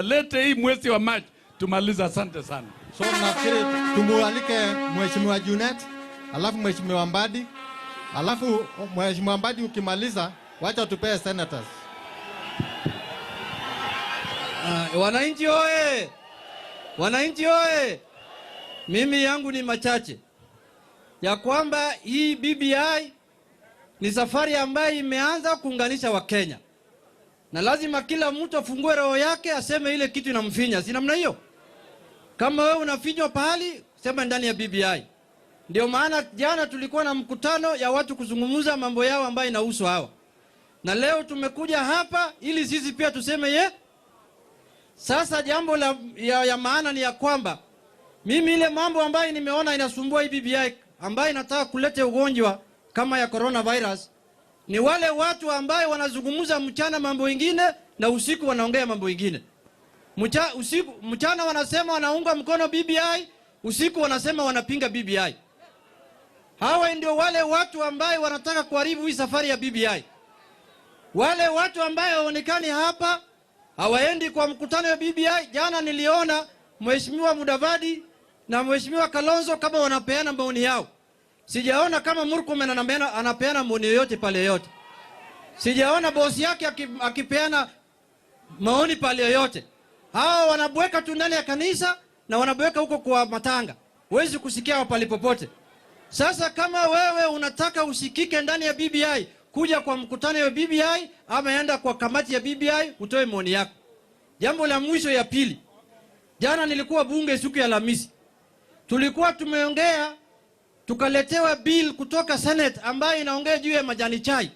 Lete hii mwezi wa Machi tumaliza. Asante sana. So nafikiri tumualike Mheshimiwa Junet, alafu Mheshimiwa Mbadi, alafu Mheshimiwa Mbadi ukimaliza wacha tupee senators. Wananchi oye! Wananchi oye! Mimi yangu ni machache ya kwamba hii BBI ni safari ambayo imeanza kuunganisha Wakenya, na lazima kila mtu afungue roho yake aseme ile kitu inamfinya. Si namna hiyo? Kama wewe unafinywa pahali, sema ndani ya BBI. Ndio maana jana tulikuwa na mkutano ya watu kuzungumza mambo yao ambayo inahusu hawa, na leo tumekuja hapa ili sisi pia tuseme Sasa jambo ya maana ni ya kwamba mimi ile mambo ambayo nimeona inasumbua hii BBI ambayo inataka kuleta ugonjwa kama ya coronavirus ni wale watu ambao wanazungumza mchana mambo mengine na usiku wanaongea mambo mengine. Mchana wanasema wanaunga mkono BBI, usiku wanasema wanapinga BBI. Hawa ndio wale watu ambao wanataka kuharibu hii safari ya BBI. Wale watu ambao hawaonekani hapa, hawaendi kwa mkutano wa BBI. Jana niliona Mheshimiwa Mudavadi na Mheshimiwa Kalonzo kama wanapeana maoni yao. Sijaona kama Murkomen anapeana maoni yote pale yote. Sijaona bosi yake akipeana maoni pale yote. Hao wanabweka tu ndani ya kanisa na wanabweka huko kwa matanga. Huwezi kusikia pale popote. Sasa kama wewe unataka usikike ndani ya BBI, kuja kwa mkutano wa BBI ama enda kwa kamati ya BBI utoe maoni yako. Jambo la mwisho ya pili. Jana nilikuwa bunge siku ya Alhamisi. Tulikuwa tumeongea, tukaletewa bill kutoka Senate ambayo inaongea juu ya majani chai.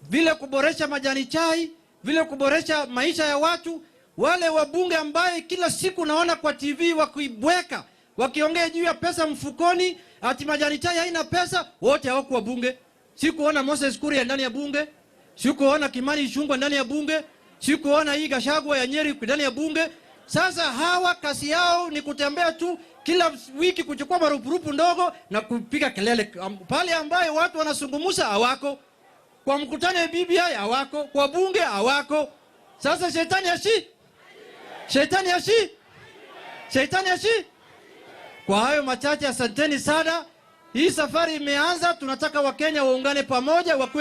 Vile kuboresha majani chai, vile kuboresha maisha ya watu. Wale wabunge ambaye kila siku naona kwa TV wakibweka, wakiongea juu ya pesa mfukoni, ati majani chai haina pesa, wote hawakuwa bunge. Sikuona Moses Kuria ndani ya bunge, sikuona Kimani Ichung'wah ndani ya bunge, sikuona hii Gachagua ya Nyeri ndani ya bunge. Sasa hawa kasi yao ni kutembea tu kila wiki kuchukua marupurupu ndogo na kupiga kelele. Pale ambaye watu wanazungumza hawako. Kwa mkutano wa BBI hawako, kwa bunge hawako. Sasa shetani ashi? Shetani ashi? Shetani ashi? Kwa hayo machache, asanteni sana. Hii safari imeanza, tunataka Wakenya waungane pamoja, wakue